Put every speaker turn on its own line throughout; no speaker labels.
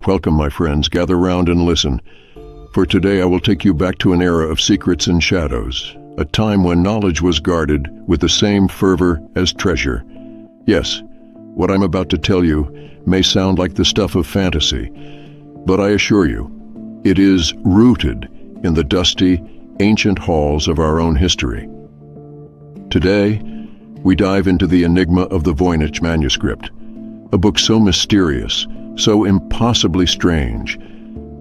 Welcome, my friends. Gather round and listen. For today I will take you back to an era of secrets and shadows, a time when knowledge was guarded with the same fervor as treasure. Yes, what I'm about to tell you may sound like the stuff of fantasy, but I assure you, it is rooted in the dusty, ancient halls of our own history. Today, we dive into the enigma of the Voynich Manuscript, a book so mysterious, so impossibly strange,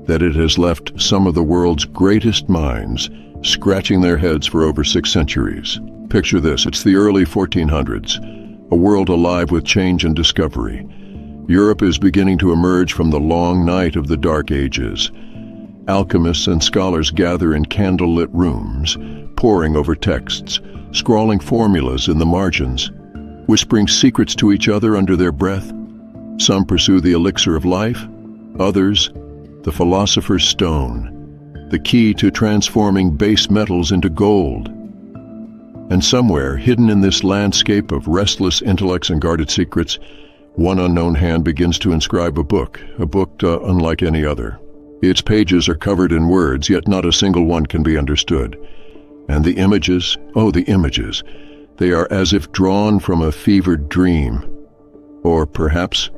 that it has left some of the world's greatest minds scratching their heads for over 6 centuries. Picture this, it's the early 1400s, a world alive with change and discovery. Europe is beginning to emerge from the long night of the Dark Ages. Alchemists and scholars gather in candlelit rooms, poring over texts, scrawling formulas in the margins, whispering secrets to each other under their breath. Some pursue the elixir of life, others, the philosopher's stone, the key to transforming base metals into gold. And somewhere, hidden in this landscape of restless intellects and guarded secrets, one unknown hand begins to inscribe a book unlike any other. Its pages are covered in words, yet not a single one can be understood. And the images, they are as if drawn from a fevered dream, or perhaps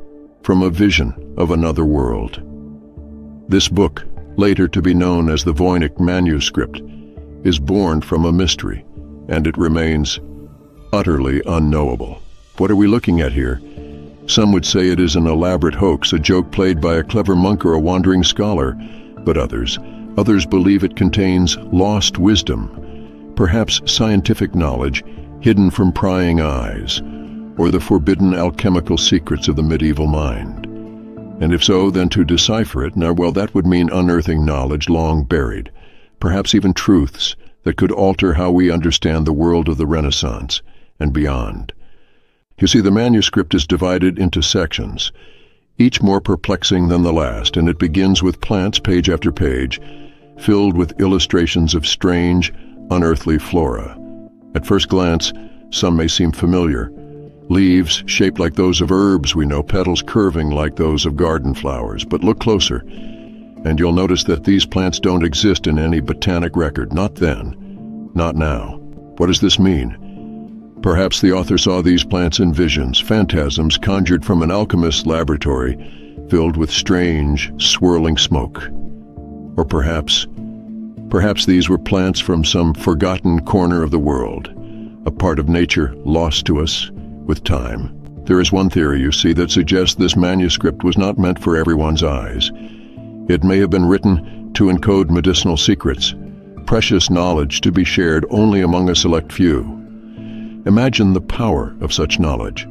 from a vision of another world. This book, later to be known as the Voynich Manuscript, is born from a mystery, and it remains utterly unknowable. What are we looking at here? Some would say it is an elaborate hoax, a joke played by a clever monk or a wandering scholar, but others believe it contains lost wisdom, perhaps scientific knowledge hidden from prying eyes, or the forbidden alchemical secrets of the medieval mind. And if so, then to decipher it, that would mean unearthing knowledge long buried, perhaps even truths that could alter how we understand the world of the Renaissance and beyond. You see, the manuscript is divided into sections, each more perplexing than the last, and it begins with plants page after page, filled with illustrations of strange, unearthly flora. At first glance, some may seem familiar. Leaves shaped like those of herbs we know, petals curving like those of garden flowers. But look closer, and you'll notice that these plants don't exist in any botanic record, not then, not now. What does this mean? Perhaps the author saw these plants in visions, phantasms conjured from an alchemist's laboratory, filled with strange, swirling smoke. Or perhaps these were plants from some forgotten corner of the world, a part of nature lost to us with time. There is one theory, you see, that suggests this manuscript was not meant for everyone's eyes. It may have been written to encode medicinal secrets, precious knowledge to be shared only among a select few. Imagine the power of such knowledge,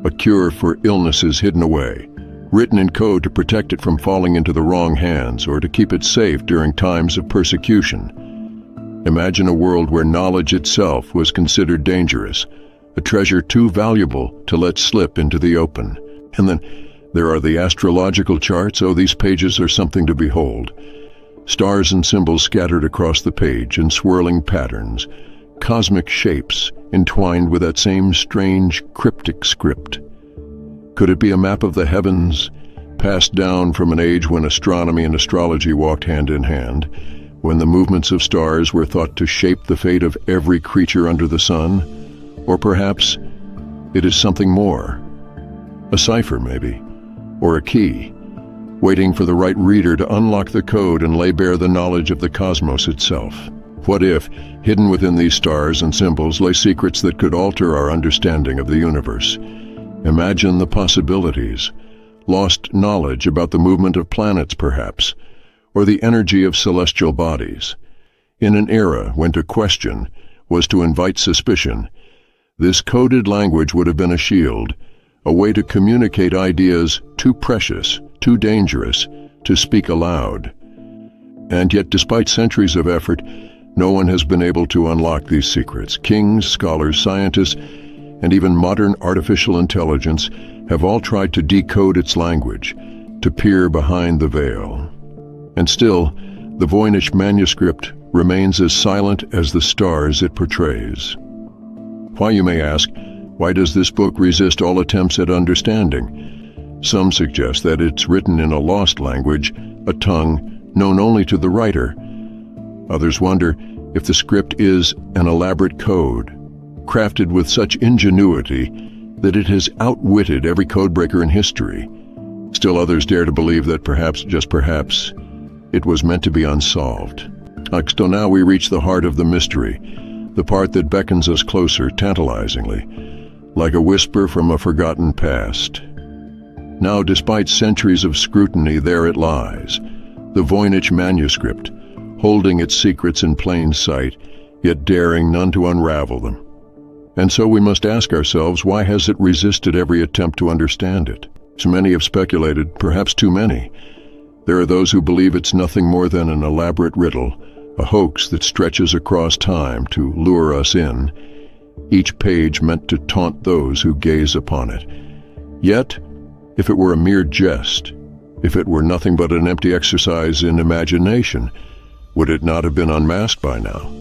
a cure for illnesses hidden away, written in code to protect it from falling into the wrong hands or to keep it safe during times of persecution. Imagine a world where knowledge itself was considered dangerous, a treasure too valuable to let slip into the open. And then there are the astrological charts. These pages are something to behold. Stars and symbols scattered across the page in swirling patterns, cosmic shapes entwined with that same strange cryptic script. Could it be a map of the heavens, passed down from an age when astronomy and astrology walked hand in hand, when the movements of stars were thought to shape the fate of every creature under the sun? Or perhaps it is something more, a cipher maybe, or a key, waiting for the right reader to unlock the code and lay bare the knowledge of the cosmos itself. What if, hidden within these stars and symbols, lay secrets that could alter our understanding of the universe? Imagine the possibilities. Lost knowledge about the movement of planets, perhaps, or the energy of celestial bodies. In an era when to question was to invite suspicion, this coded language would have been a shield, a way to communicate ideas too precious, too dangerous, to speak aloud. And yet, despite centuries of effort, no one has been able to unlock these secrets. Kings, scholars, scientists, and even modern artificial intelligence have all tried to decode its language, to peer behind the veil. And still, the Voynich Manuscript remains as silent as the stars it portrays. Why, you may ask, why does this book resist all attempts at understanding? Some suggest that it's written in a lost language, a tongue known only to the writer. Others wonder if the script is an elaborate code, crafted with such ingenuity that it has outwitted every codebreaker in history. Still others dare to believe that perhaps, just perhaps, it was meant to be unsolved. So now we reach the heart of the mystery, the part that beckons us closer tantalizingly, like a whisper from a forgotten past. Now, despite centuries of scrutiny, there it lies, the Voynich Manuscript, holding its secrets in plain sight, yet daring none to unravel them. And so we must ask ourselves, why has it resisted every attempt to understand it? So many have speculated, perhaps too many. There are those who believe it's nothing more than an elaborate riddle, a hoax that stretches across time to lure us in, each page meant to taunt those who gaze upon it. Yet, if it were a mere jest, if it were nothing but an empty exercise in imagination, would it not have been unmasked by now?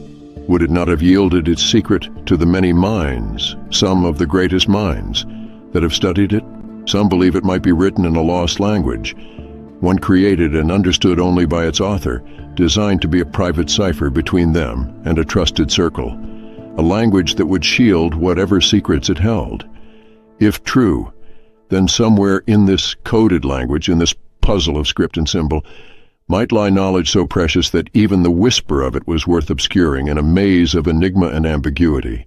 Would it not have yielded its secret to the many minds, some of the greatest minds, that have studied it? Some believe it might be written in a lost language, one created and understood only by its author, designed to be a private cipher between them and a trusted circle, a language that would shield whatever secrets it held. If true, then somewhere in this coded language, in this puzzle of script and symbol, might lie knowledge so precious that even the whisper of it was worth obscuring in a maze of enigma and ambiguity.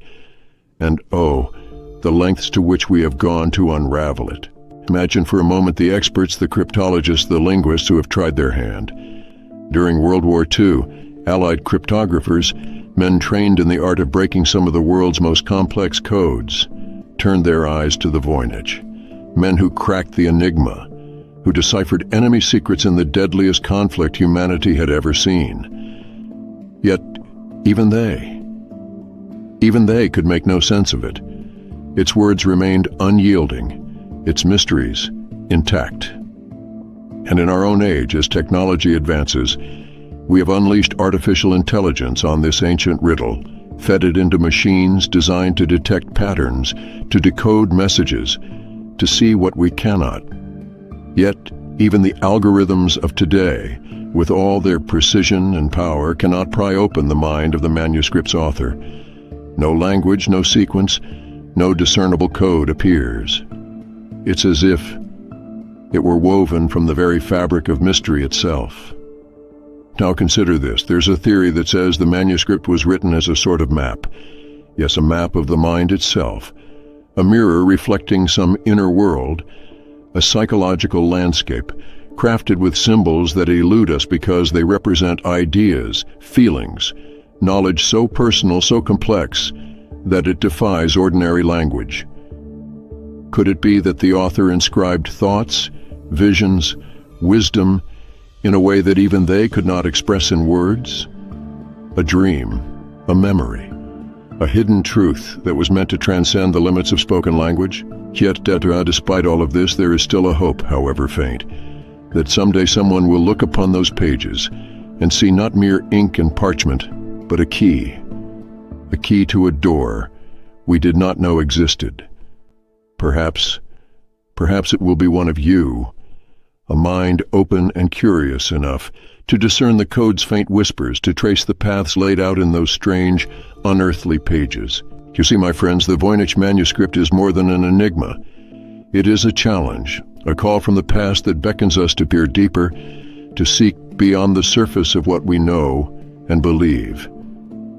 And oh, the lengths to which we have gone to unravel it. Imagine for a moment the experts, the cryptologists, the linguists who have tried their hand. During World War II, Allied cryptographers, men trained in the art of breaking some of the world's most complex codes, turned their eyes to the Voynich. Men who cracked the enigma, who deciphered enemy secrets in the deadliest conflict humanity had ever seen. Yet, even they could make no sense of it. Its words remained unyielding, its mysteries intact. And in our own age, as technology advances, we have unleashed artificial intelligence on this ancient riddle, fed it into machines designed to detect patterns, to decode messages, to see what we cannot. Yet, even the algorithms of today, with all their precision and power, cannot pry open the mind of the manuscript's author. No language, no sequence, no discernible code appears. It's as if it were woven from the very fabric of mystery itself. Now consider this. There's a theory that says the manuscript was written as a sort of map. Yes, a map of the mind itself. A mirror reflecting some inner world, a psychological landscape, crafted with symbols that elude us because they represent ideas, feelings, knowledge so personal, so complex, that it defies ordinary language. Could it be that the author inscribed thoughts, visions, wisdom in a way that even they could not express in words? A dream, a memory, a hidden truth that was meant to transcend the limits of spoken language? Yet, despite all of this, there is still a hope, however faint, that someday someone will look upon those pages and see not mere ink and parchment, but a key to a door we did not know existed. Perhaps it will be one of you, a mind open and curious enough to discern the code's faint whispers, to trace the paths laid out in those strange, unearthly pages. You see, my friends, the Voynich Manuscript is more than an enigma. It is a challenge, a call from the past that beckons us to peer deeper, to seek beyond the surface of what we know and believe.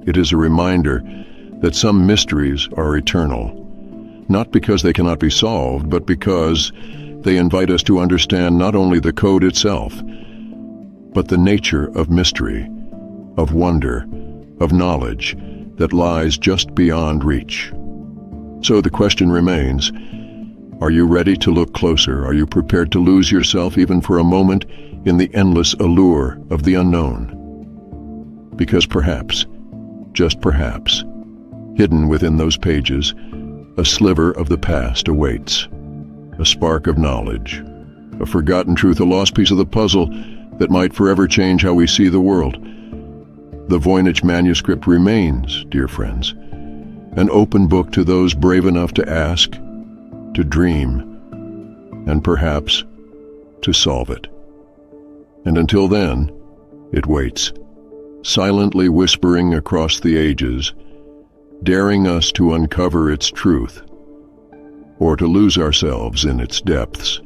It is a reminder that some mysteries are eternal, not because they cannot be solved, but because they invite us to understand not only the code itself, but the nature of mystery, of wonder, of knowledge that lies just beyond reach. So the question remains, are you ready to look closer? Are you prepared to lose yourself even for a moment in the endless allure of the unknown? Because perhaps, just perhaps, hidden within those pages, a sliver of the past awaits, a spark of knowledge, a forgotten truth, a lost piece of the puzzle that might forever change how we see the world. The Voynich Manuscript remains, dear friends, an open book to those brave enough to ask, to dream, and perhaps to solve it. And until then, it waits, silently whispering across the ages, daring us to uncover its truth, or to lose ourselves in its depths.